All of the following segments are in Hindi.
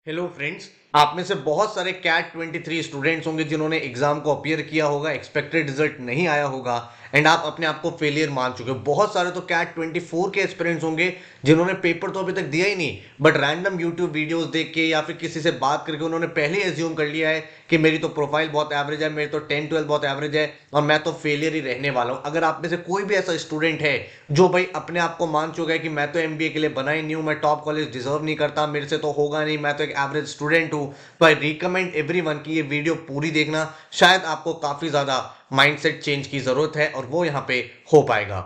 Hello friends. आप में से बहुत सारे कैट 23 स्टूडेंट्स होंगे जिन्होंने एग्जाम को अपीयर किया होगा, एक्सपेक्टेड रिजल्ट नहीं आया होगा एंड आप अपने आप को फेलियर मान चुके हो। बहुत सारे तो कैट 24 के एस्पिरेंट्स होंगे जिन्होंने पेपर तो अभी तक दिया ही नहीं, बट रैंडम यूट्यूब वीडियोस देख के या फिर किसी से बात करके उन्होंने पहले एज्यूम कर लिया है कि मेरी तो प्रोफाइल बहुत एवरेज है, मेरी तो 10-12 बहुत एवरेज है और मैं तो फेलियर ही रहने वाला हूँ। अगर आप में से कोई भी ऐसा स्टूडेंट है जो भाई अपने आप को मान चुका है कि मैं तो एमबीए के लिए बना ही नहीं हूँ, मैं टॉप कॉलेज डिजर्व नहीं करता, मेरे से तो होगा नहीं, मैं तो एक एवरेज स्टूडेंट हूँ, तो आई रिकमेंड एवरीवन कि ये वीडियो पूरी देखना। शायद आपको काफी ज्यादा माइंडसेट चेंज की जरूरत है और वो यहाँ पे हो पाएगा।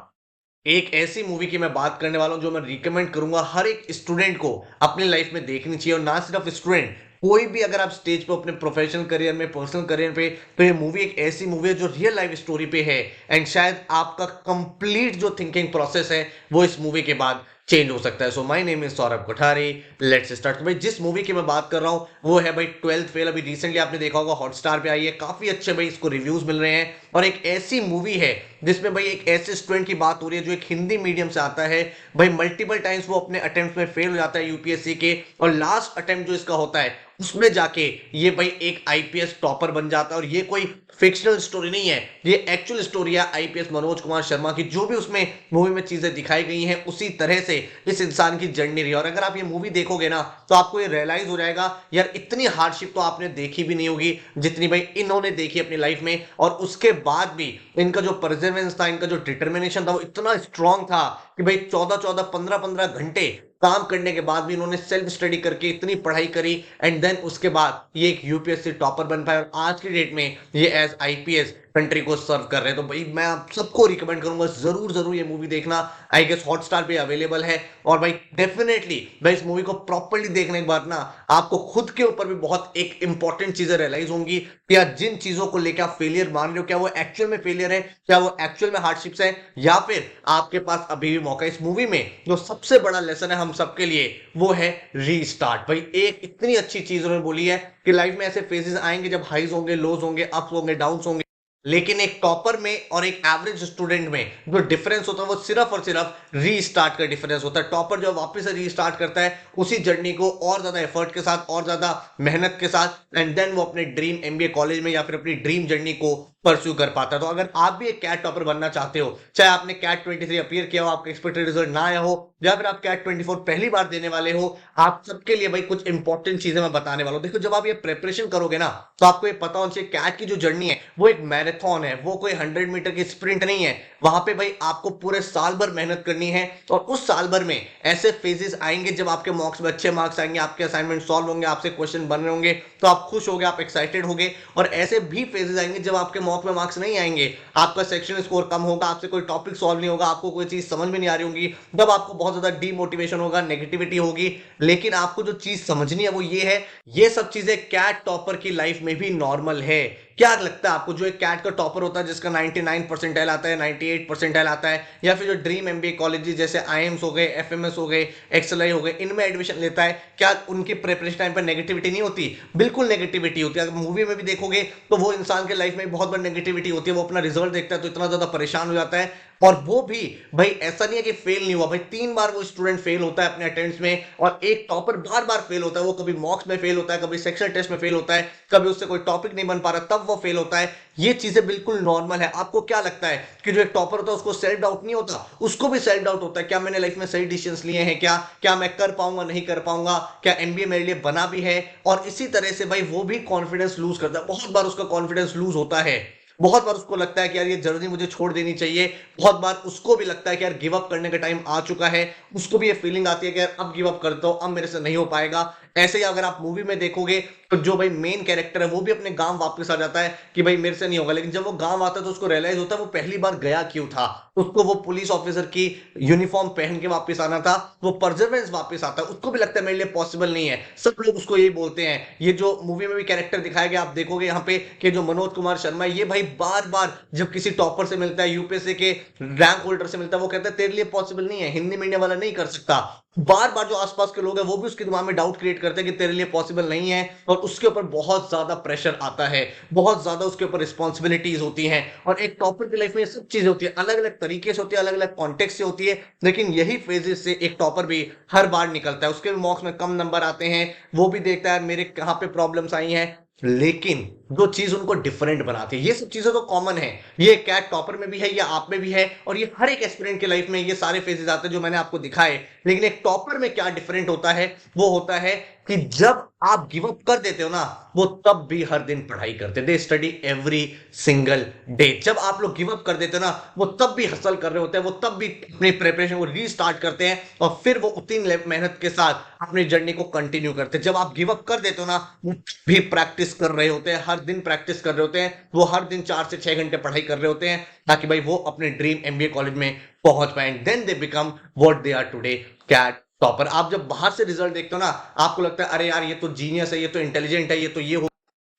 एक ऐसी मूवी की मैं बात करने वाला हूं जो मैं रिकमेंड करूंगा हर एक स्टूडेंट को अपनी लाइफ में देखनी चाहिए, और ना सिर्फ स्टूडेंट, कोई भी अगर आप स्टेज पे अपने प्रोफेशनल करियर में, पर्सनल करियर पे, तो ये मूवी एक ऐसी मूवी है जो रियल लाइफ स्टोरी पे है एंड शायद आपका कंप्लीट जो थिंकिंग प्रोसेस है वो इस मूवी के बाद चेंज हो सकता है। So my name is Saurabh Kothari. Let's start. तो भाई जिस मूवी की मैं बात कर रहा हूँ वो है भाई 12th फेल। अभी रिसेंटली आपने देखा होगा, हॉटस्टार पे आई है, काफी अच्छे भाई इसको रिव्यूज मिल रहे हैं और एक ऐसी मूवी है जिसमें भाई एक ऐसे स्टूडेंट की बात हो रही है जो एक हिंदी मीडियम से आता है। भाई मल्टीपल टाइम्स वो अपने अटेम्प्ट में फेल हो जाता है यूपीएससी के, और लास्ट अटेम्प्ट जो इसका होता है उसमें जाके ये भाई एक आईपीएस टॉपर बन जाता है। और ये कोई फिक्शनल स्टोरी नहीं है, ये एक्चुअल स्टोरी है आईपीएस मनोज कुमार शर्मा की। जो भी उसमें मूवी में चीजें दिखाई गई हैं उसी तरह से इस इंसान की जर्नी रही है। और अगर आप ये मूवी देखोगे ना तो आपको ये रियलाइज हो जाएगा यार इतनी हार्डशिप तो आपने देखी भी नहीं होगी जितनी भाई इन्होंने देखी अपनी लाइफ में। और उसके बाद भी इनका जो परसेवरेंस था, इनका जो डिटर्मिनेशन था वो इतना स्ट्रांग था कि भाई 14-14, 15-15 घंटे काम करने के बाद भी इन्होंने सेल्फ स्टडी करके इतनी पढ़ाई करी एंड देन उसके बाद ये एक यूपीएससी टॉपर बन पाए और आज की डेट में ये एज आईपीएस कंट्री को सर्व कर रहे हैं। तो भाई मैं आप सबको रिकमेंड करूंगा जरूर जरूर ये मूवी देखना। आई गेस हॉटस्टार पे अवेलेबल है। और भाई डेफिनेटली भाई इस मूवी को प्रॉपर्ली देखने के बाद ना आपको खुद के ऊपर भी बहुत एक इंपॉर्टेंट चीजें रियलाइज होंगी कि यार जिन चीजों को लेकर आप फेलियर मान रहे हो, क्या वो एक्चुअल में फेलियर है, क्या वो एक्चुअल में हार्डशिप्स है, या फिर आपके पास अभी भी मौका है। इस मूवी में जो सबसे बड़ा लेसन है हम सबके लिए वो है रीस्टार्ट। भाई एक इतनी अच्छी चीज उन्होंने बोली है कि लाइफ में ऐसे फेजेस आएंगे जब हाइज होंगे, लोज होंगे, अप्स होंगे, डाउन्स होंगे, लेकिन एक टॉपर में और एक एवरेज स्टूडेंट में जो डिफरेंस होता है वो सिर्फ और सिर्फ रीस्टार्ट का डिफरेंस होता है। टॉपर जो वापस से रीस्टार्ट करता है उसी जर्नी को और ज्यादा एफर्ट के साथ, और ज्यादा मेहनत के साथ, एंड देन वो अपने ड्रीम एमबीए कॉलेज में या फिर अपनी ड्रीम जर्नी को परस्यू कर पाता है। तो अगर आप भी एक कैट टॉपर बनना चाहते हो, चाहे आपने कैट 23 अपीयर किया हो, आपका एक्सपेक्टेड रिजल्ट ना आया हो, या फिर आप कैट 24 पहली बार देने वाले हो, आप सबके लिए भाई कुछ इंपॉर्टेंट चीजें मैं बताने वाला हूं। देखो जब आप ये प्रिपरेशन करोगे ना तो आपको ये पता होना चाहिए कैट की जो जर्नी है वो एक मैराथन है, वो कोई 100 मीटर की स्प्रिंट नहीं है। वहां पे भाई आपको पूरे साल भर मेहनत करनी है और उस साल भर में ऐसे फेजेस आएंगे जब आपके मॉक्स में अच्छे मार्क्स आएंगे, आपके असाइनमेंट सॉल्व होंगे, आपसे क्वेश्चन बन रहे होंगे तो आप खुश होगे, आप एक्साइटेड होगे। और ऐसे भी फेजेस आएंगे जब आपके मॉक में मार्क्स नहीं आएंगे, आपका सेक्शन स्कोर कम होगा, आपसे कोई टॉपिक सॉल्व नहीं होगा, आपको कोई चीज समझ में नहीं आ रही होगी, तब आपको बहुत ज्यादा डीमोटिवेशन होगा, नेगेटिविटी होगी। लेकिन आपको जो चीज समझनी है वो ये है, ये सब चीजें कैट टॉपर की लाइफ में भी नॉर्मल है। क्या लगता है आपको, जो एक कैट का टॉपर होता है जिसका 99 परसेंटाइल आता है, 98 परसेंटाइल आता है, या फिर जो ड्रीम एमबीए कॉलेज जैसे आईएम्स हो गए, एफएमएस हो गए, एक्सएलआई हो गए, इनमें एडमिशन लेता है, क्या उनकी प्रिपरेशन टाइम पर नेगेटिविटी नहीं होती? बिल्कुल नेगेटिविटी होती है। अगर मूवी में भी देखोगे तो वो इंसान के लाइफ में बहुत बड़ी नेगेटिविटी होती है, वो अपना रिजल्ट देखता है तो इतना ज्यादा परेशान हो जाता है। और वो भी भाई ऐसा नहीं है कि फेल नहीं हुआ, भाई 3 बार वो स्टूडेंट फेल होता है अपने अटेम्प्ट्स में, और एक टॉपर बार बार फेल होता है। वो कभी मॉक्स में फेल होता है, कभी सेक्शन टेस्ट में फेल होता है, कभी उससे कोई टॉपिक नहीं बन पा रहा तब वो फेल होता है। ये चीजें बिल्कुल नॉर्मल है। आपको क्या लगता है कि जो एक टॉपर होता है उसको सेल्फ डाउट नहीं होता? उसको भी सेल्फ डाउट होता है, क्या मैंने लाइफ में सही डिसीजंस लिए हैं, क्या क्या मैं कर पाऊंगा, नहीं कर पाऊंगा, क्या एमबीए मेरे लिए बना भी है। और इसी तरह से भाई वो भी कॉन्फिडेंस लूज करता है, बहुत बार उसका कॉन्फिडेंस लूज होता है, बहुत बार उसको लगता है कि यार ये जर्नी मुझे छोड़ देनी चाहिए, बहुत बार उसको भी लगता है कि यार गिव अप करने का टाइम आ चुका है, उसको भी ये फीलिंग आती है कि यार अब गिव अप करता हूं, अब मेरे से नहीं हो पाएगा। ऐसे ही अगर आप मूवी में देखोगे तो जो भाई मेन कैरेक्टर है वो भी अपने गांव वापस आ जाता है कि भाई मेरे से नहीं होगा, लेकिन जब वो गांव आता है तो उसको रियलाइज होता है वो पहली बार गया क्यों था। उसको वो पुलिस ऑफिसर की यूनिफॉर्म पहन के वापस आना था, वो परजर्वेंस वापस आता है, उसको भी लगता है मेरे लिए पॉसिबल नहीं है। सब लोग उसको यही बोलते हैं। ये जो मूवी में भी कैरेक्टर दिखाया गया आप देखोगे यहाँ पे कि जो मनोज कुमार शर्मा है, ये भाई बार बार जब किसी टॉपर से मिलता है, यूपीएससी के रैंक होल्डर से मिलता है, वो कहता है तेरे लिए पॉसिबल नहीं है, हिंदी मीडियम वाला नहीं कर सकता। बार बार जो आसपास के लोग हैं वो भी उसके दिमाग में डाउट क्रिएट करते हैं कि तेरे लिए पॉसिबल नहीं है, और उसके ऊपर बहुत ज्यादा प्रेशर आता है, बहुत ज्यादा उसके ऊपर रिस्पॉन्सिबिलिटीज होती हैं। और एक टॉपर की लाइफ में ये सब चीजें होती है, अलग अलग तरीके से होती है, अलग अलग कॉन्टेक्स्ट से होती है, लेकिन यही फेजेस से एक टॉपर भी हर बार निकलता है। उसके भी मॉक्स में कम नंबर आते हैं, वो भी देखता है मेरे कहाँ पे प्रॉब्लम्स आई हैं, लेकिन जो चीज उनको डिफरेंट बनाती है, ये सब चीजें तो कॉमन है, ये कैट टॉपर में भी है, ये आप में भी है, और ये हर एक एस्पिरेंट की लाइफ में ये सारे फेजेस आते हैं जो मैंने आपको दिखाए। लेकिन एक टॉपर में क्या डिफरेंट होता है, वो होता है कि जब आप गिव अप कर देते हो ना, वो तब भी हर दिन पढ़ाई करते, they study every single day. जब आप लोग गिव अप कर देते हो ना, वो तब भी हसल कर रहे होते हैं, वो तब भी अपनी प्रिपरेशन को रीस्टार्ट करते हैं, और फिर वो उतनी मेहनत के साथ अपनी जर्नी को कंटिन्यू करते हैं। जब आप गिव अप कर देते हो ना, वो भी प्रैक्टिस कर रहे होते हैं, हर दिन प्रैक्टिस कर रहे होते हैं, वो हर दिन 4 से 6 घंटे पढ़ाई कर रहे होते हैं, ताकि भाई वो अपने ड्रीम एमबीए कॉलेज में पहुंच पाए। Then they become what they are today, CAT topper. आप जब बाहर से रिजल्ट देखते हो ना, आपको लगता है अरे यार ये तो जीनियस है, ये तो इंटेलिजेंट है, ये तो ये हो।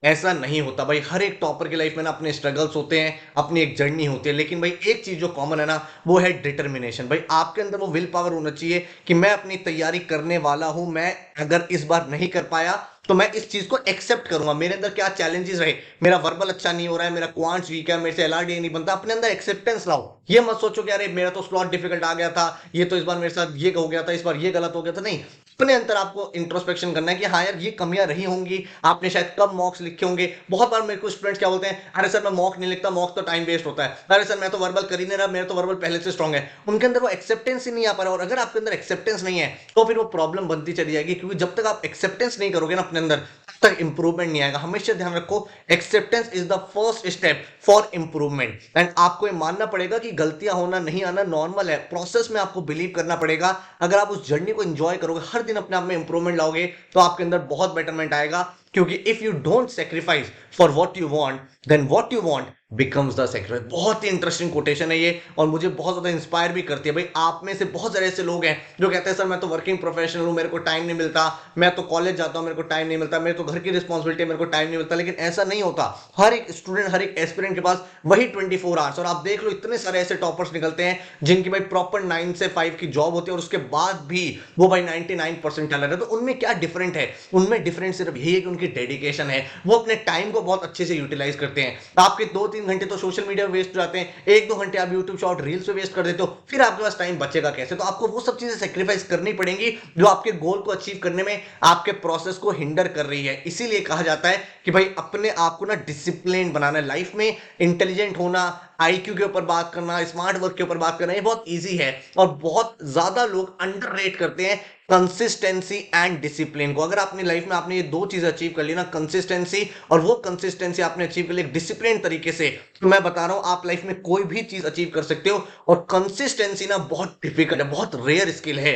ऐसा नहीं होता भाई, हर एक टॉपर की लाइफ में ना अपने स्ट्रगल्स होते हैं, अपनी एक जर्नी होती है, लेकिन भाई एक चीज जो कॉमन है ना, वो है डिटर्मिनेशन। भाई आपके अंदर वो विल पावर होना चाहिए कि मैं अपनी तैयारी करने वाला हूं, मैं अगर इस बार नहीं कर पाया तो मैं इस चीज को एक्सेप्ट करूंगा, मेरे अंदर क्या चैलेंजेस रहे, मेरा वर्बल अच्छा नहीं हो रहा है, मेरा क्वांट्स वीक है, मेरे से एलआरडी नहीं बनता, अपने अंदर एक्सेप्टेंस लाओ। ये मत सोचो कि अरे मेरा तो स्लॉट डिफिकल्ट आ गया था, ये तो इस बार मेरे साथ ये हो गया था, इस बार ये गलत हो गया था। नहीं, अपने अंदर आपको इंट्रोस्पेक्शन करना है कि हाँ यार ये कमियां रही होंगी, आपने शायद कम मॉक्स लिखे होंगे। बहुत बार मेरे को स्टूडेंट्स क्या बोलते हैं, अरे सर मैं मॉक नहीं लिखता, मॉक तो टाइम वेस्ट होता है, अरे सर मैं तो वर्बल कर ही नहीं रहा, मेरा तो वर्बल पहले से स्ट्रांग है। उनके अंदर वो एक्सेप्टेंस ही नहीं आ पा रहा, और अगर आपके अंदर एक्सेप्टेंस नहीं है तो फिर वो प्रॉब्लम बनती चली जाएगी, क्योंकि जब तक आप एक्सेप्टेंस नहीं करोगे ना अपने अंदर, तब तक इंप्रूवमेंट नहीं आएगा। हमेशा ध्यान रखो, acceptance is the first step for improvement. And आपको ये मानना पड़ेगा कि गलतियां होना नहीं आना नॉर्मल है, प्रोसेस में आपको बिलीव करना पड़ेगा। अगर आप उस जर्नी को एंजॉय करोगे, हर दिन अपने आप में इंप्रूवमेंट लाओगे, तो आपके अंदर बहुत बेटरमेंट आएगा। क्योंकि if you don't sacrifice for what you want, then what you want becomes the sacrifice. बहुत ही इंटरेस्टिंग कोटेशन है ये, और मुझे बहुत ज्यादा इंस्पायर भी करती है। भाई आप में से बहुत सारे ऐसे लोग हैं जो कहते हैं सर मैं तो वर्किंग प्रोफेशनल हूं, मेरे को टाइम नहीं मिलता, मैं तो कॉलेज जाता हूं, मेरे को टाइम नहीं मिलता, मेरे तो घर की रिस्पॉन्सिबिलिटी है, मेरे को टाइम नहीं मिलता। लेकिन ऐसा नहीं होता, हर एक स्टूडेंट, हर एक एस्पिरेंट के पास वही 24 आवर्स। और आप देख लो इतने सारे ऐसे टॉपर्स निकलते हैं जिनकी भाई प्रॉपर 9 से 5 की जॉब होती है, और उसके बाद भी वो भाई 99% टैलेंट है। तो उनमें क्या डिफरेंट है, उनमें डिफरेंट सिर्फ यही है कि उनकी डेडिकेशन है, वो अपने टाइम को बहुत अच्छे से यूटिलाइज करते हैं। आपके 2-3 घंटे तो सोशल मीडिया में वेस्ट हो जाते हैं, 1-2 घंटे आप यूट्यूब शॉर्ट रील्स पे वेस्ट कर देते हो, फिर आपके पास टाइम बचेगा कैसे? तो आपको वो सब चीजें सेक्रीफाइस करनी पड़ेंगी जो आपके गोल को अचीव करने में आपके प्रोसेस को हिंडर कर रही है। इसीलिए कहा जाता है कि भाई अपने आप को ना डिसिप्लिन बनाना है लाइफ में। इंटेलिजेंट होना, आईक्यू के ऊपर बात करना, स्मार्ट वर्क के ऊपर बात करना, ये बहुत इजी है, और बहुत ज्यादा लोग अंडररेट करते हैं कंसिस्टेंसी एंड डिसिप्लिन को। अगर अपनी लाइफ में आपने ये दो चीज अचीव कर ली ना, कंसिस्टेंसी, और वो कंसिस्टेंसी आपने अचीव कर ली डिसिप्लिन तरीके से, तो मैं बता रहा हूं आप लाइफ में कोई भी चीज अचीव कर सकते हो। और कंसिस्टेंसी ना बहुत डिफिकल्ट है, बहुत रेयर स्किल है।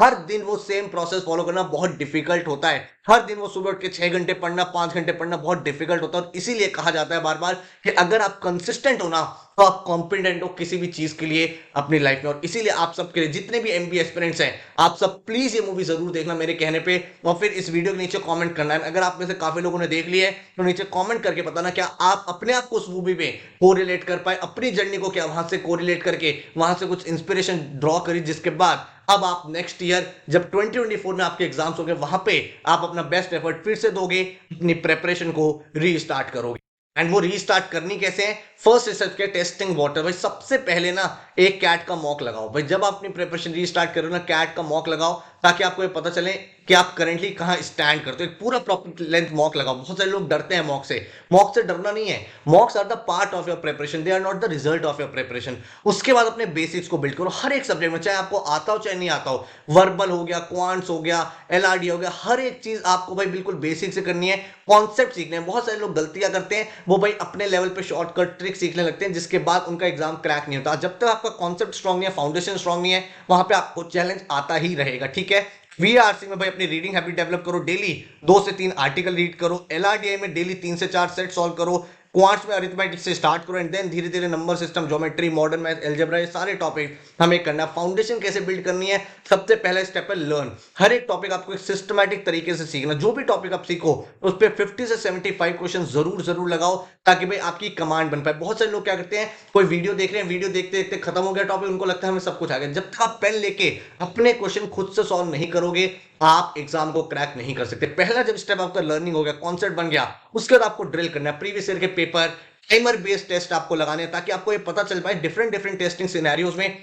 हर दिन वो सेम प्रोसेस फॉलो करना बहुत डिफिकल्ट होता है। हर दिन वो सुबह उठ के 6 घंटे पढ़ना, 5 घंटे पढ़ना बहुत डिफिकल्ट होता है। और इसीलिए कहा जाता है बार बार कि अगर आप कंसिस्टेंट हो ना, तो आप कॉम्पिटेंट हो किसी भी चीज के लिए अपनी लाइफ में। और इसीलिए आप सबके लिए, जितने भी एमबीए एस्पिरेंट्स हैं, आप सब प्लीज ये मूवी जरूर देखना मेरे कहने पे, और फिर इस वीडियो के नीचे कमेंट करना है। अगर आप में से काफी लोगों ने देख लिया है तो नीचे कमेंट करके बताना क्या आप अपने आप को उस मूवी में कोरिलेट कर पाए, अपनी जर्नी को क्या वहां से कोरिलेट करके वहां से कुछ इंस्पिरेशन ड्रॉ करी, जिसके बाद अब आप नेक्स्ट ईयर जब 2024 में आपके एग्जाम्स होंगे, वहां पे आप अपना बेस्ट एफर्ट फिर से दोगे, अपनी प्रेपरेशन को रीस्टार्ट करोगे। एंड वो रीस्टार्ट करनी कैसे है? फर्स्ट स्टेप के टेस्टिंग वाटर। भाई सबसे पहले ना एक कैट का मॉक लगाओ। भाई जब आप अपनी प्रिपरेशन रीस्टार्ट करो ना, कैट का मॉक लगाओ, ताकि आपको ये पता चले कि आप करंटली कहां स्टैंड करते हो। एक पूरा प्रॉपर लेंथ मॉक लगाओ। बहुत सारे लोग डरते हैं मॉक से। मॉक से डरना नहीं है, mocks are the part of your preparation, they are not the result of your preparation. उसके बाद अपने बेसिक्स को बिल्ड करो हर एक सब्जेक्ट में, चाहे आपको आता हो चाहे नहीं आता हो। वर्बल हो गया, क्वांट्स हो गया, एलआरडी हो गया, हर एक चीज आपको भाई बिल्कुल बेसिक से करनी है। कॉन्सेप्ट सीखने हैं। बहुत सारे लोग गलतियां करते हैं, वो भाई अपने लेवल पे शॉर्टकट ट्रिक सीखने लगते हैं, जिसके बाद उनका एग्जाम क्रैक नहीं होता। जब तक आपका कॉन्सेप्ट स्ट्रांग नहीं है, फाउंडेशन स्ट्रांग नहीं है, वहां पे आपको चैलेंज आता ही रहेगा। ठीक है, वीआरसी में भाई अपनी रीडिंग हैबिट डेवलप करो, डेली 2 से 3 आर्टिकल रीड करो। एलआरडीआई में डेली 3 से 4 सेट सॉल्व करो। क्वांट्स में अरिथमेटिक से स्टार्ट करो एंड देन धीरे धीरे number system, geometry, modern math, algebra, ये सारे टॉपिक हमें करना है। फाउंडेशन कैसे बिल्ड करनी है, सबसे पहला स्टेप है लर्न। हर एक टॉपिक आपको एक सिस्टमैटिक तरीके से सीखना। जो भी टॉपिक आप सीखो उस पर 50 से 75 क्वेश्चन जरूर जरूर लगाओ, ताकि भाई आपकी कमांड बन पाए। बहुत सारे लोग क्या करते हैं, कोई वीडियो देख रहे हैं, वीडियो देखते देखते खत्म हो गया टॉपिक, उनको लगता है हमें सब कुछ आ गया। जब तक आप पेन लेके अपने क्वेश्चन खुद से सॉल्व नहीं करोगे, आप एग्जाम को क्रैक नहीं कर सकते। पहला जब स्टेप आपका लर्निंग हो गया, कॉन्सेप्ट बन गया, उसके बाद आपको ड्रिल करना है। प्रीवियस ईयर के पेपर, टाइमर बेस्ड टेस्ट आपको लगाने हैं, ताकि आपको ये पता चल पाए डिफरेंट डिफरेंट टेस्टिंग सिनेरियोज में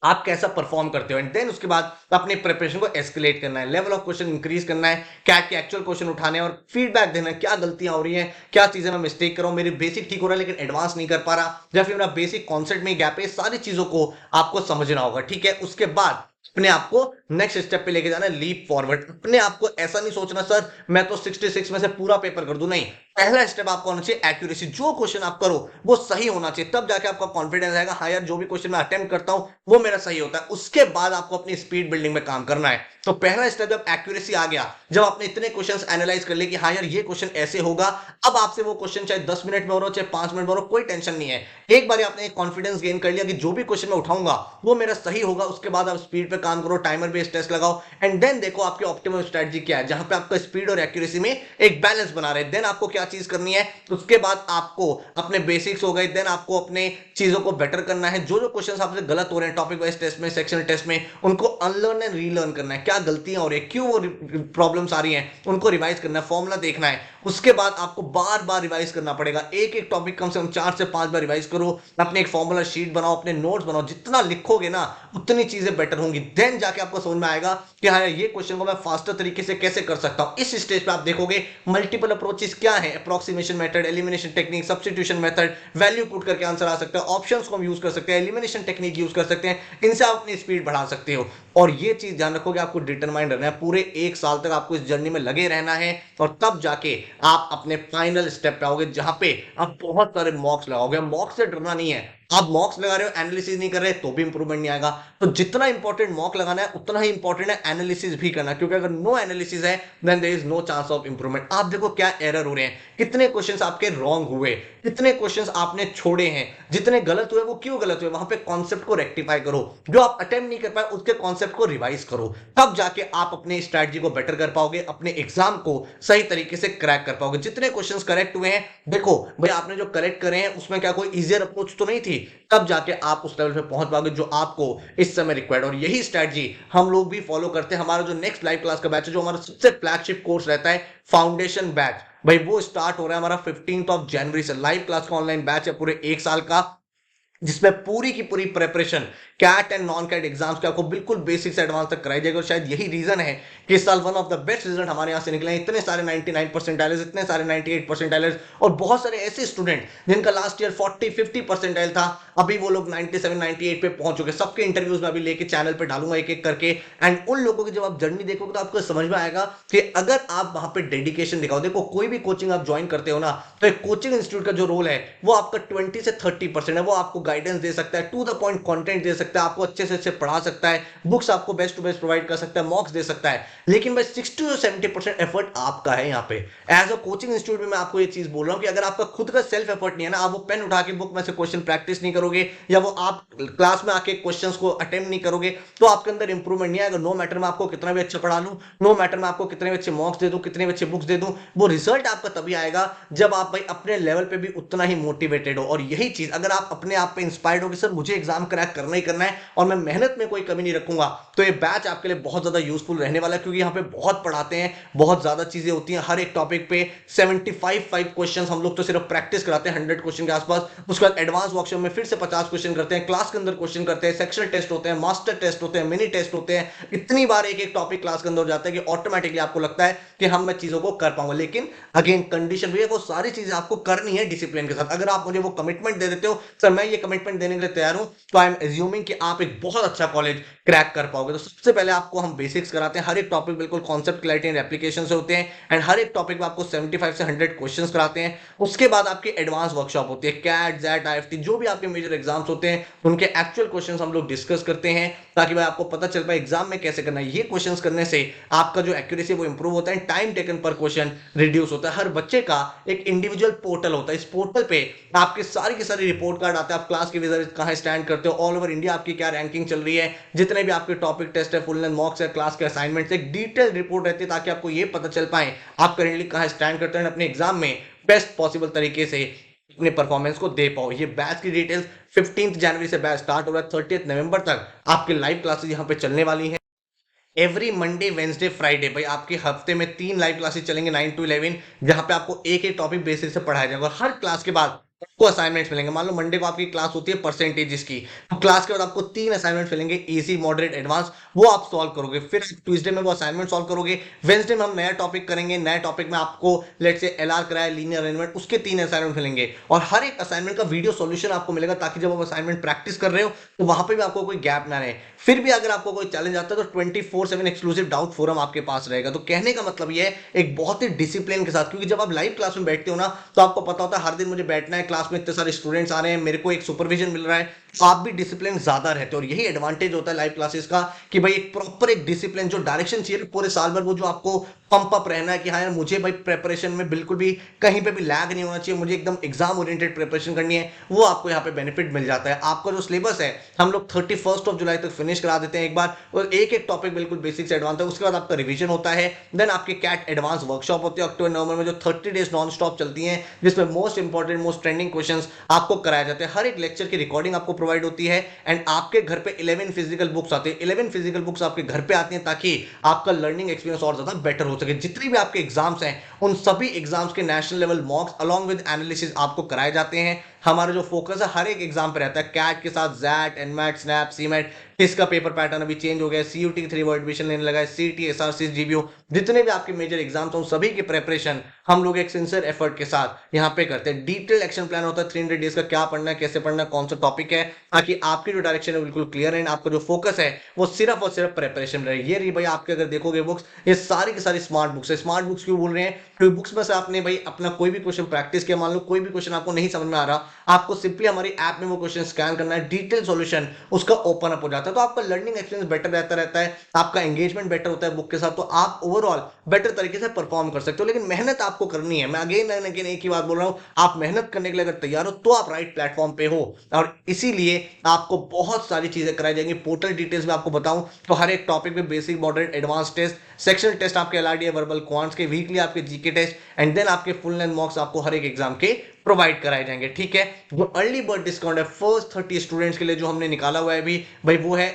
आप कैसा परफॉर्म करते हो। एंड देन उसके बाद अपने प्रिपरेशन को एस्केलेट करना है, लेवल ऑफ क्वेश्चन इंक्रीज करना है, कैट के एक्चुअल क्वेश्चन उठाने हैं और फीडबैक देना है, क्या गलतियां हो रही हैं, क्या चीजें मैं मिस्टेक कर रहा हूं, मेरी बेसिक ठीक हो रहा है लेकिन एडवांस नहीं कर पा रहा, या फिर मेरा बेसिक कॉन्सेप्ट में गैप है। सारी चीजों को आपको समझना होगा, ठीक है। उसके बाद अपने आप को नेक्स्ट स्टेप पे लेके जाना है, लीप फॉरवर्ड। अपने आप को ऐसा नहीं सोचना सर मैं तो 66 में से पूरा पेपर कर दूं, नहीं। पहला स्टेप आपको होना चाहिए एक्यूरेसी। जो क्वेश्चन आप करो वो सही होना चाहिए, तब जाके आपका कॉन्फिडेंस आएगा, हाँ यार जो भी क्वेश्चन मैं अटेम्प्ट करता हूं वो मेरा सही होता है। उसके बाद आपको अपनी स्पीड बिल्डिंग में काम करना है। तो पहला स्टेप जब एक्यूरेसी आ गया, जब आपने इतने क्वेश्चंस एनालाइज कर लिए कि हाँ यार ये क्वेश्चन ऐसे होगा, अब आपसे वो क्वेश्चन चाहे 10 मिनट में हो रहा हो चाहे 5 मिनट में हो रहा हो, कोई टेंशन नहीं है। एक बार आपने कॉन्फिडेंस गेन कर लिया कि जो भी क्वेश्चन मैं उठाऊंगा वो मेरा सही होगा, उसके बाद आप स्पीड पे काम करो, टाइमर बेस्ड टेस्ट लगाओ एंड देन देखो आपकी ऑप्टिमम स्ट्रेटजी क्या है, जहां पे आपका स्पीड और एक्यूरेसी में एक बैलेंस बना रहे। देन आपको क्या चीज करनी है, उसके बाद आपको अपने बेसिक्स हो गए, देन आपको अपने चीजों को बेटर करना है। जो जो क्वेश्चंस आपसे गलत हो रहे हैं टॉपिक वाइज टेस्ट में, सेक्शनल टेस्ट में, उनको अनलर्न एंड रीलर्न करना है। क्या गलतियां हो रही है, क्यों वो प्रॉब्लम्स आ रही हैं, उनको रिवाइज करना है, फॉर्मूला देखना है। उसके बाद आपको बार बार रिवाइज करना पड़ेगा। एक एक टॉपिक कम से कम 4 से 5 बार रिवाइज करो, अपने एक फॉर्मूला शीट बनाओ, अपने नोट्स बनाओ। जितना लिखोगे ना उतनी चीजें बेटर होंगी। देन जाके आपको समझ में आएगा कि हाँ ये क्वेश्चन को मैं फास्टर तरीके से कैसे कर सकता हूं। इस स्टेज पे आप देखोगे मल्टीपल अप्रोचेस क्या है, approximation method, elimination technique, substitution method, value put करके आंसर आ सकता है, ऑप्शंस को हम यूज कर सकते हैं, एलिमिनेशन टेक्निक यूज कर सकते हैं। इनसे आप अपनी स्पीड बढ़ा सकते हो। और ये चीज ध्यान रखोगे, आपको डिटरमाइंड रहना है, पूरे 1 साल तक आपको इस जर्नी में लगे रहना है, और तब जाके आप अपने फाइनल स्टेप पे आओगे जहां पे आप बहुत सारे मॉक्स लगाओगे। मॉक्स से डरना नहीं है। आप मॉक्स लगा रहे हो, एनालिसिस नहीं कर रहे तो भी इंप्रूवमेंट नहीं आएगा। तो जितना इंपॉर्टेंट मॉक लगाना है उतना ही इंपॉर्टेंट है एनालिसिस भी करना, क्योंकि अगर नो एनालिसिस है then there is no chance of improvement. आप देखो क्या एरर हो रहे हैं, कितने क्वेश्चंस आपके रॉन्ग हुए, कितने क्वेश्चंस आपने छोड़े हैं, जितने गलत हुए वो क्यों गलत हुए, वहां पे कॉन्सेप्ट को रेक्टिफाई करो। जो आप अटेम्प्ट नहीं कर पाए उसके कॉन्सेप्ट को रिवाइज करो, तब जाके आप अपने स्ट्रैटेजी को बेटर कर पाओगे, अपने एग्जाम को सही तरीके से क्रैक कर पाओगे। जितने क्वेश्चंस करेक्ट हुए हैं, देखो भाई आपने जो करेक्ट करे हैं उसमें क्या कोई इजियर अप्रोच तो नहीं थी, तब जाके आप उस लेवल पे पहुंच पाओगे जो आपको इस समय रिक्वायर्ड। और यही स्ट्रेटजी हम लोग भी फॉलो करते हैं। हमारा जो नेक्स्ट लाइव क्लास का बैच है, जो हमारा सबसे फ्लैगशिप कोर्स रहता है फाउंडेशन बैच, भाई वो स्टार्ट हो रहा है हमारा 15 जनवरी से। लाइव क्लास का ऑनलाइन बैच है पूरे 1 साल का, जिसमें पूरी की पूरी preparation CAT and non CAT exams के आपको बिल्कुल बेसिक से एडवांस तक कराई जाएगी। और शायद यही रीजन है कि इस साल one of the best result हमारे यहाँ से निकले हैं। इतने सारे 99 परसेंटाइलर्स, इतने सारे 98 परसेंटाइलर्स, और बहुत सारे ऐसे स्टूडेंट जिनका लास्ट ईयर 40-50 परसेंटाइल था, अभी वो लोग 97-98 पे पहुंच चुके। सबके इंटरव्यूज में अभी लेके चैनल पे डालूंगा एक एक करके। एंड उन लोगों की जब आप जर्नी देखोगे तो आपको समझ में आएगा कि अगर आप वहां पे डेडिकेशन दिखाओ। देखो कोई भी कोचिंग आप ज्वाइन करते हो ना, तो एक कोचिंग इंस्टीट्यूट का जो रोल है वो आपका 20 से 30% है। वो आपको गाइडेंस दे सकता है, टू द पॉइंट कंटेंट दे सकता है, आपको अच्छे से अच्छे पढ़ा सकता है, बुक्स आपको बेस्ट टू बेस्ट प्रोवाइड कर सकता है, मॉक्स दे सकता है। लेकिन भाई 60 से 70% एफर्ट आपका है यहाँ पे। एज अ कोचिंग इंस्टीट्यूट में मैं आपको ये चीज बोल रहा हूँ कि अगर आपका खुद का सेल्फ एफर्ट नहीं है ना, आप वो पेन उठा के बुक में से क्वेश्चन प्रैक्टिस नहीं करोगे, या वो आप क्लास में आके क्वेश्चंस को अटेम्प्ट नहीं करोगे, तो आपके अंदर इंप्रूवमेंट नहीं आएगा। नो मैटर मैं आपको कितना भी अच्छा पढ़ा लूं, नो मैटर मैं आपको कितने भी अच्छे मॉक्स दे दूं, कितने भी अच्छे बुक्स दे दूं, वो रिजल्ट आपका तभी आएगा जब आप भाई अपने लेवल पे भी उतना ही मोटिवेटेड हो। और यही चीज अगर आप अपने आप पे इंस्पायर्ड हो कि सर मुझे एग्जाम क्रैक करना ही करना है और मैं मेहनत में कोई कमी नहीं रखूंगा, तो ये बैच आपके लिए बहुत ज्यादा यूजफुल रहने वाला है। क्योंकि यहाँ पे बहुत पढ़ाते हैं, बहुत ज्यादा चीजें होती हैं, हर एक टॉपिक पे 75 क्वेश्चन हम लोग तो सिर्फ प्रैक्टिस कराते हैं 100 क्वेश्चन के आसपास। उसके बाद एडवांस वर्कशॉप में फिर से 50 क्वेश्चन करते हैं, क्लास के अंदर क्वेश्चन करते हैं, सेक्शनल टेस्ट होते हैं, मास्टर टेस्ट होते हैं, मिनी टेस्ट होते हैं। इतनी बार एक एक टॉपिक क्लास के अंदर हो जाता है कि ऑटोमेटिकली आपको लगता है कि हम मैं चीजों को कर पाऊंगा। लेकिन अगेन कंडीशन भी है, वो सारी चीजें आपको करनी है डिसिप्लिन के साथ। अगर आप मुझे वो कमिटमेंट दे देते हो सर मैं ये कमिटमेंट देने के लिए तैयार हूँ, तो आई एम एज्यूमिंग कि आप एक बहुत अच्छा कॉलेज क्रैक कर पाओगे। तो सबसे पहले आपको हम बेसिक्स कराते हैं, हर एक टॉपिक बिल्कुल कॉन्सेप्ट, क्लैरिटी एंड एप्लीकेशन से होते हैं, एंड हर एक टॉपिक में आपको 75 से 100 क्वेश्चंस कराते हैं। उसके बाद आपकी एडवांस वर्कशॉप होती है, कैट, जैट, आईएफटी, जो भी आपके मेजर एग्जाम्स होते हैं उनके एक्चुअल क्वेश्चंस हम लोग डिस्कस करते हैं, ताकि भाई आपको पता चल पाए एग्जाम में कैसे करना है। ये क्वेश्चंस करने से आपका जो एक्यूरेसी वो इंप्रूव होता है, टाइम टेकन पर क्वेश्चन रिड्यूस होता है। हर बच्चे का एक इंडिविजुअल पोर्टल होता है, इस पोर्टल पे आपके सारी की सारी रिपोर्ट कार्ड आते हैं, आप क्लास के रिजल्ट कहां स्टैंड करते हो, ऑल ओवर इंडिया आपकी क्या रैंकिंग चल रही है, जितने भी आपके टॉपिक टेस्ट है, फुल लेंथ मॉक्स है, क्लास के असाइनमेंट्स, एक डिटेल रिपोर्ट रहती है, ताकि आपको ये पता चल पाए आप करेंटली कहां स्टैंड करते हैं, अपने एग्जाम में बेस्ट पॉसिबल तरीके से अपने परफॉर्मेंस को दे पाओ। ये बैच की डिटेल्स 15 जनवरी से बैच स्टार्ट हो रहा है, 30 नवंबर तक आपकी लाइव क्लासेस यहां पे चलने वाली हैं। एवरी मंडे, वेंसडे, फ्राइडे, भाई आपके हफ्ते में 3 लाइव क्लासेस चलेंगे 9 to 11, जहां पे आपको एक एक टॉपिक बेसिस से पढ़ाया जाएगा, और हर क्लास के बाद आपको असाइनमेंट्स मिलेंगे। मान लो मंडे को आपकी क्लास होती है परसेंटेजेस की, तो क्लास के बाद आपको 3 असाइनमेंट्स मिलेंगे, इजी, मॉडरेट, एडवांस, वो आप सॉल्व करोगे। फिर ट्यूसडे में वो असाइनमेंट सॉल्व करोगे। वेंसडे में हम नया टॉपिक करेंगे, नए टॉपिक में आपको लेट से एलआर कराया, लीनियर अरेंजमेंट, उसके 3 असाइनमेंट मिलेंगे, और हर एक असाइनमेंट का वीडियो सॉल्यूशन आपको मिलेगा, ताकि जब आप असाइनमेंट प्रैक्टिस कर रहे हो तो वहां पे भी आपको कोई गैप ना रहे। फिर भी अगर आपको कोई चैलेंज आता है तो 24/7 एक्सक्लूसिव डाउट फोरम आपके पास रहेगा। तो कहने का मतलब ये है, एक बहुत ही डिसिप्लिन के साथ, क्योंकि जब आप लाइव क्लास में बैठते हो ना, तो आपको पता होता है हर दिन मुझे बैठना है, क्लास में इतने सारे स्टूडेंट्स आ रहे हैं, मेरे को एक सुपरविजन मिल रहा है, तो आप भी डिसिप्लिन ज्यादा रहते हो। और यही एडवांटेज होता है लाइव क्लासेस का, कि भाई एक प्रॉपर एक डिसिप्लिन, जो डायरेक्शन चाहिए पूरे साल भर, वो जो आपको पंप अप रहना है कि हाँ यार मुझे भाई प्रेपरेशन में बिल्कुल भी कहीं पे भी लैग नहीं होना चाहिए, मुझे एकदम एग्जाम ओरिएंटेड प्रिपरेशन करनी है, वो आपको यहाँ पे बेनिफिट मिल जाता है। आपका जो सिलेबस है हम लोग 31 जुलाई तक फिनिश करा देते हैं एक बार, और एक एक टॉपिक बिल्कुल बेसिक से एडवांस है। उसके बाद आपका रिवीजन होता है, देन आपकी कैट एडवांस वर्कशॉप होती है अक्टूबर नवंबर में, जो 30 डेज नॉन स्टॉप चलती हैं, जिसमें most important, most trending questions आपको कराए जाते हैं। हर एक लेक्चर की रिकॉर्डिंग आपको प्रोवाइड होती है, एंड आपके घर पे 11 फिजिकल बुक्स आते हैं, 11 फिजिकल बुक्स आपके घर पे आती हैं, ताकि आपका लर्निंग एक्सपीरियंस और ज्यादा बेटर हो सके। जितनी भी आपके एग्जाम्स हैं उन सभी एग्जाम्स के national level मॉक्स along with analysis आपको कराए जाते हैं। हमारा जो फोकस है हर एक एग्जाम पे रहता है, कैट के साथ जैट, एनमैट, स्नैप, सीमैट, इसका पेपर पैटर्न अभी चेंज हो गया है, सीयूटी 3 वो एडमिशन लेने लगा है, सीटी, एसआरसी, जीबीओ, जितने भी आपके मेजर एग्जाम्स हैं उन सभी की प्रिपरेशन हम लोग एक सिंसियर एफर्ट के साथ यहाँ पे करते हैं। डिटेल एक्शन प्लान होता है 300 डेज का, क्या पढ़ना है, कैसे पढ़ना है, कौन सा टॉपिक है, ताकि आपकी जो डायरेक्शन है बिल्कुल क्लियर है, आपका जो फोकस है वो सिर्फ और सिर्फ प्रिपरेशन में रहे। ये रही भाई आपके, अगर देखोगे बुक्स, ये सारी की सारी स्मार्ट बुक्स है। स्मार्ट बुक्स क्यों बोल रहे हैं, क्योंकि बुक्स में से आपने भाई अपना कोई भी क्वेश्चन प्रैक्टिस किया, मान लो कोई भी क्वेश्चन आपको नहीं समझ में आ रहा, आपको सिंपली हमारी ऐप में वो क्वेश्चन स्कैन करना है, डिटेल सॉल्यूशन उसका ओपन अप हो जाता है, तो आपका लर्निंग एक्सपीरियंस बेटर रहता है, आपका एंगेजमेंट बेटर होता है बुक के साथ, तो आप ओवरऑल बेटर तरीके से परफॉर्म कर सकते हो। लेकिन मेहनत आपको करनी है, मैं अगेन एंड अगेन एक ही बात बोल रहा हूं, आप मेहनत करने के लिए अगर तैयार हो तो आप राइट प्लेटफॉर्म पे हो, और इसीलिए आपको बहुत सारी चीजें कराई जाएंगी। पोर्टल डिटेल्स में आपको बताऊं तो हर एक टॉपिक में basic, moderate, advance test, sectional test आपके एलआरडी, वर्बल, क्वांट्स के, वीकली आपके जीके टेस्ट, एंड देन आपके फुल लेंथ मॉक्स आपको हर एक एग्जाम के प्रोवाइड कराए जाएंगे। ठीक है, जो अर्ली बर्ड डिस्काउंट है फर्स्ट 30 स्टूडेंट्स के लिए जो हमने निकाला हुआ है अभी, भाई वो है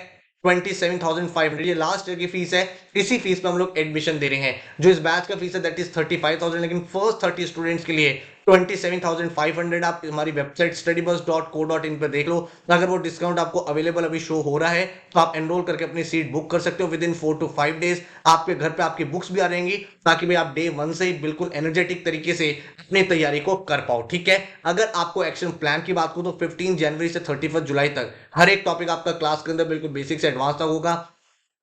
27,500, ये लास्ट ईयर की फीस है। इसी फीस पे हम लोग एडमिशन दे रहे हैं। जो इस बैच का फीस है दैट इज 35,000, लेकिन फर्स्ट 30 स्टूडेंट्स के लिए 27,500। आप हमारी वेबसाइट studybus.co.in पे देख लो, अगर वो डिस्काउंट आपको अवेलेबल अभी शो हो रहा है तो आप एनरोल करके अपनी सीट बुक कर सकते हो। विद इन 4 to 5 डेज आपके घर पे आपकी बुक्स भी आ रहेंगी, ताकि भाई आप डे 1 से ही बिल्कुल एनर्जेटिक तरीके से अपनी तैयारी को कर पाओ। ठीक है, अगर आपको एक्शन प्लान की बात करूं तो 15 जनवरी से 31 जुलाई तक हर एक टॉपिक आपका क्लास के अंदर बिल्कुल बेसिक से एडवांस तक होगा।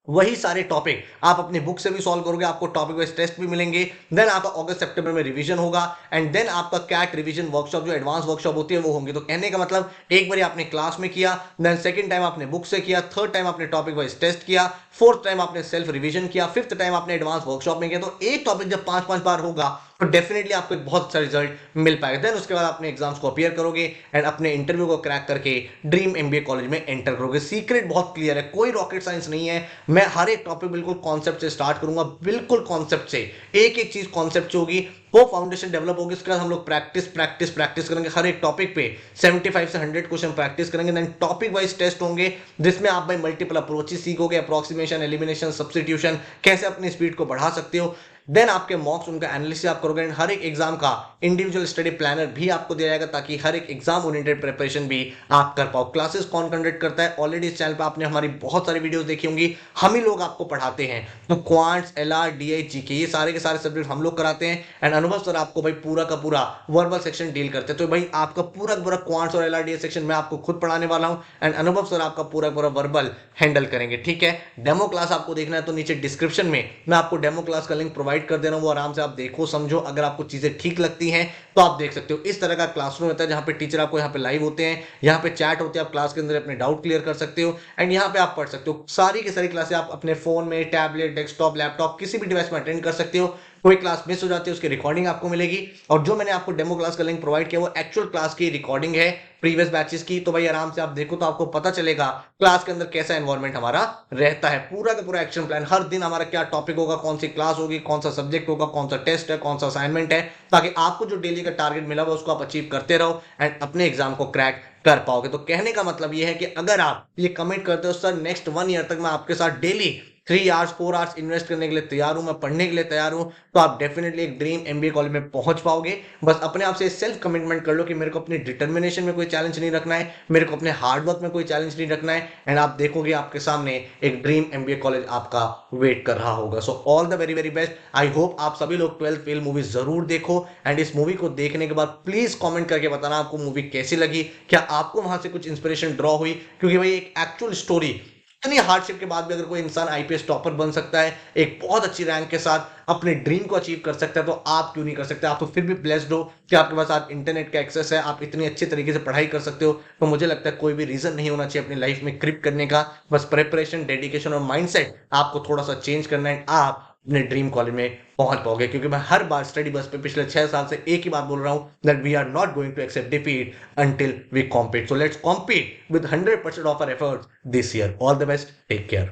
वही सारे टॉपिक आप अपनी बुक से भी सॉल्व करोगे, आपको टॉपिक वाइज टेस्ट भी मिलेंगे, देन आपका अगस्त सितंबर में रिवीजन होगा, एंड देन आपका कैट रिवीजन वर्कशॉप जो एडवांस वर्कशॉप होती है वो होंगी। तो कहने का मतलब, एक बार आपने क्लास में किया, देन सेकंड टाइम आपने बुक से किया, थर्ड टाइम आपने टॉपिक वाइज टेस्ट किया, फोर्थ टाइम आपने सेल्फ रिवीजन किया, फिफ्थ टाइम आपने एडवांस वर्कशॉप में किया, तो एक टॉपिक जब 5-5 बार होगा तो डेफिनेटली आपको एक बहुत अच्छा रिजल्ट मिल पाएगा। देन उसके बाद अपने एग्जाम्स को अपीयर करोगे एंड अपने इंटरव्यू को क्रैक करके ड्रीम एमबीए कॉलेज में एंटर करोगे। सीक्रेट बहुत क्लियर है, कोई रॉकेट साइंस नहीं है। मैं हर एक टॉपिक बिल्कुल कॉन्सेप्ट से स्टार्ट करूंगा, बिल्कुल कॉन्सेप्ट से, एक एक चीज कॉन्सेप्ट से होगी, वो फाउंडेशन डेवलप होगी। उसके बाद हम लोग प्रैक्टिस करेंगे, हर एक टॉपिक पे 75 से 100 क्वेश्चन प्रैक्टिस करेंगे। देन टॉपिक वाइज टेस्ट होंगे, जिसमें आप भाई मल्टीपल अप्रोचेस सीखोगे, अप्रोक्सीमेशन, एलिमिनेशन, सब्स्टिट्यूशन, कैसे अपनी स्पीड को बढ़ा सकते हो। देन आपके मॉक्स, उनका एनालिसिस आप करोगे, हर एक एग्जाम का इंडिविजुअल स्टडी प्लानर भी आपको दिया जाएगा, ताकि हर एक एग्जाम ओरिएंटेड प्रिपरेशन भी आप कर पाओ। क्लासेस कौन कंडक्ट करता है, ऑलरेडी इस चैनल पे आपने हमारी बहुत सारी वीडियोस देखी होंगी, हम ही लोग आपको पढ़ाते हैं। तो क्वांट्स, एलआर, डीआई, जीके, ये सारे के सारे सब्जेक्ट हम लोग कराते हैं। एंड अनुभव सर आपको भाई पूरा का पूरा वर्बल सेक्शन डील करते हैं, तो भाई आपका पूरा का पूरा क्वांट्स और एलआरडीएस सेक्शन मैं आपको खुद पढ़ाने वाला हूं एंड अनुभव सर आपका पूरा पूरा वर्बल हैंडल करेंगे। ठीक है, डेमो क्लास आपको देखना है तो नीचे डिस्क्रिप्शन में मैं आपको डेमो क्लास का लिंक प्रोवाइड कर दे रहा हूं, वो आराम से आप देखो समझो, अगर आपको चीजें ठीक लगती हैं तो आप देख सकते हो। इस तरह का क्लासरूम होता है जहां पे टीचर आपको यहाँ पे लाइव होते हैं, यहाँ पे चैट होते हैं, आप क्लास के अंदर अपने डाउट क्लियर कर सकते हो एंड यहाँ पे आप पढ़ सकते हो। सारी की सारी क्लासें आप अपने फोन में, टैबलेट, डेस्कटॉप, लैपटॉप किसी भी डिवाइस में अटेंड कर सकते हो। कोई क्लास मिस हो जाती है उसकी रिकॉर्डिंग आपको मिलेगी, और जो मैंने आपको डेमो क्लास का लिंक प्रोवाइड किया वो एक्चुअल क्लास की रिकॉर्डिंग है प्रीवियस बैचेस की। तो भाई आराम से आप देखो तो आपको पता चलेगा क्लास के अंदर कैसा एनवायरनमेंट हमारा रहता है, पूरा का पूरा एक्शन प्लान, हर दिन हमारा क्या टॉपिक होगा, कौन सी क्लास होगी, कौन सा सब्जेक्ट होगा, कौन सा टेस्ट है, कौन सा असाइनमेंट है, ताकि आपको जो डेली का टारगेट मिला हुआ उसको आप अचीव करते रहो एंड अपने एग्जाम को क्रैक कर पाओगे। तो कहने का मतलब ये है कि अगर आप ये कमिट करते हो सर नेक्स्ट 1 ईयर तक मैं आपके साथ डेली 3 आवर्स 4 आवर्स इन्वेस्ट करने के लिए तैयार हूं, मैं पढ़ने के लिए तैयार हूं, तो आप डेफिनेटली एक ड्रीम एमबीए कॉलेज में पहुंच पाओगे। बस अपने आप से सेल्फ कमिटमेंट कर लो कि मेरे को अपनी डिटर्मिनेशन में कोई चैलेंज नहीं रखना है, मेरे को अपने हार्डवर्क में कोई चैलेंज नहीं रखना है, एंड आप देखोगे आपके सामने एक ड्रीम एमबीए कॉलेज आपका वेट कर रहा होगा। So all the very very best. I hope आप सभी लोग 12th फेल मूवी जरूर देखो एंड इस मूवी को देखने के बाद प्लीज कॉमेंट करके बताना आपको मूवी कैसी लगी, क्या आपको वहां से कुछ इंस्पिरेशन ड्रॉ हुई, क्योंकि भाई एक एक्चुअल स्टोरी, इतनी हार्डशिप के बाद भी अगर कोई इंसान आईपीएस टॉपर बन सकता है, एक बहुत अच्छी रैंक के साथ अपने ड्रीम को अचीव कर सकता है, तो आप क्यों नहीं कर सकते। आप तो फिर भी ब्लेस्ड हो कि आपके पास आज इंटरनेट का एक्सेस है, आप इतनी अच्छे तरीके से पढ़ाई कर सकते हो। तो मुझे लगता है कोई भी रीजन नहीं होना चाहिए अपनी लाइफ में क्रिप करने का, बस प्रेपरेशन, डेडिकेशन और माइंडसेट आपको थोड़ा सा चेंज करना है, आप अपने ड्रीम कॉलेज में पहुंच पाओगे। क्योंकि मैं हर बार स्टडी बस पे पिछले 6 साल से एक ही बात बोल रहा हूं, that we are not going to accept defeat until we compete. So let's compete with 100% of our efforts this year. All the best. Take care.